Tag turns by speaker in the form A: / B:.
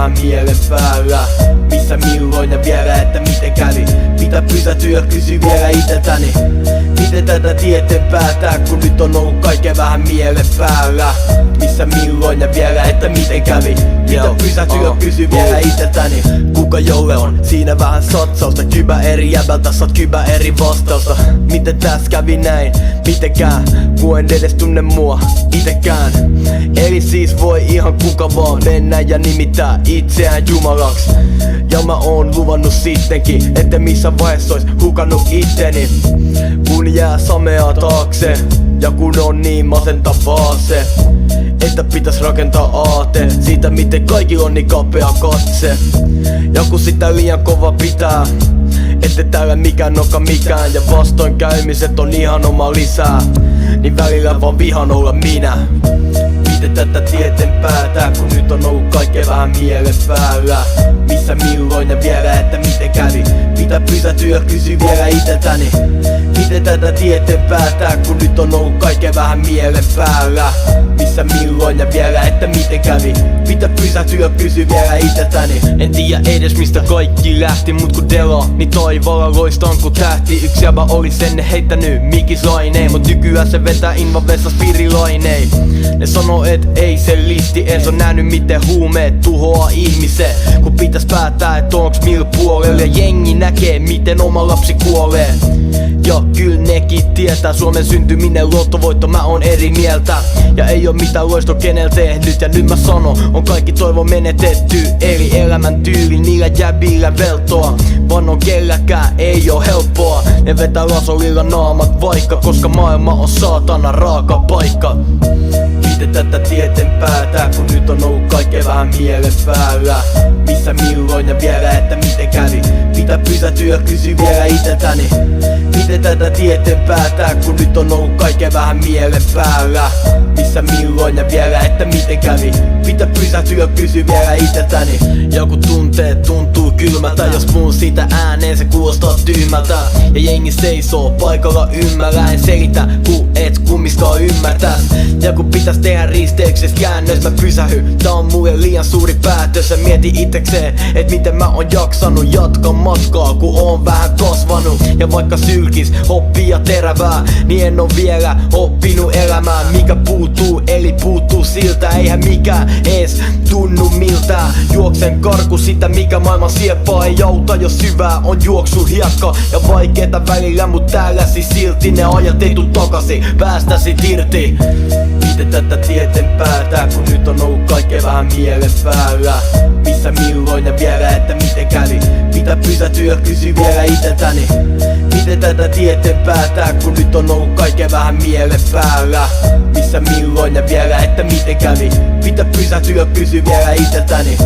A: vähän mielen päällä. Missä, milloin ja vielä, että miten kävi. Pitää pysähtyä, kysy vielä iteltäni. Miten tätä tieten päätää, kun nyt on ollut kaiken vähän mielen päällä. Missä, milloin ja vielä, että miten kävi. Pitää pysähtyä, kysy vielä iteltäni. Kuka jolle on siinä vähän satsausta. Kybä eri jäbältä, saat kybä eri vastausta. Miten täs kävi näin, mitenkään, kun en edes tunne mua itekään. Eli siis voi ihan kuka vaan mennä ja nimittää itseään Jumalaks. Ja mä oon luvannut sittenkin, etten missään vaiheessa ois hukannut itteni. Kun jää samea taakse, ja kun on niin masentavaa se, että pitäis rakentaa aate siitä miten kaikilla on niin kapea katse. Ja kun sitä liian kova pitää, ette täällä mikään noka mikään. Ja vastoinkäymiset on ihan oma lisää, niin välillä vaan vihan olla minä. Miten tätä tieten päätää, kun nyt on ollut kaikkea vähän mielen päällä. Missä, milloin ja vielä, että miten kävi. Pitää pysähtyä, kysy vielä iteltäni. Miten tätä tieten päätää, kun nyt on ollut kaikkea vähän mielen päällä. Missä, milloin ja vielä, että miten kävi. Pitää pysähtyä, kysy vielä iteltäni. En tiedä edes mistä kaikki lähti, mut kun Delo, niin taivaalla loistan ku tähti. Yksi jäbä oli sen heittänyt mikislaineen, mut nykyään se vetää invan vessas pirilaineen. Ne sanoo et ei se listi, en oo nähnyt miten huumeet tuhoaa ihmisen. Kun pitäis päättää et onks millä puolella. Ja jengi näkee miten oma lapsi kuolee. Ja kyl nekin tietää Suomen syntyminen lottovoitto, mä oon eri mieltä. Ja ei oo mitään loisto kenel tehnyt. Ja nyt mä sanon, on kaikki toivo menetetty. Eli elämäntyyli niillä jäbillä veltoa. Vannon kelläkään ei oo helppoa. Ne vetää lasolilla naamat vaikka, koska maailma on saatana raaka paikka. Miten tätä tieten päätää, kun nyt on ollut kaikkea vähän mielen päällä. Missä, milloin ja vielä, että miten kävi. Pitää pysähtyä, kysy vielä iteltäni. Miten tätä tieten päätää, kun nyt on ollut kaikkea vähän mielen päällä. Missä, milloin ja vielä, että miten kävi. Pitää pysähtyä, kysy vielä iteltäni. Ja kun tunteet tuntuu kylmältä, jos puhun siitä ääneen se kuulostaa tyhmältä. Ja jengi seisoo paikalla ymmärrä, en selitä kun et kummiskaan ymmärtäs. Ja kun pitäis tehdä risteyksestä käännös, mä pysähyn, tää on mulle liian suuri päätös. Ja mieti itekseen, et miten mä oon jaksanut jatkaa matkaa, kun oon vähän kasvanut. Ja vaikka sylkis oppia terävää, niin en oo vielä oppinut elämään. Mikä puuttuu, eli puuttuu siltä, eihän mikään ees tunnu miltään. Juoksen karku sitä, mikä maailman sieppaa ei auta, jos syvää on juoksu hiekka. Ja vaikeeta välillä, mut täällä siis silti ne ajat ei tuu takaisin, päästäsit irti. Miten tätä tieten päätää, kun nyt on ollut kaikkea vähän mielen päällä. Missä, milloin ja vielä, että miten kävi. Pitää pysähtyä, kysy vielä iteltäni. Miten tätä tieten päätää, kun nyt on ollut kaikkea vähän mielen päällä. Missä, milloin ja vielä, että miten kävi. Pitää pysähtyä, kysy vielä iteltäni.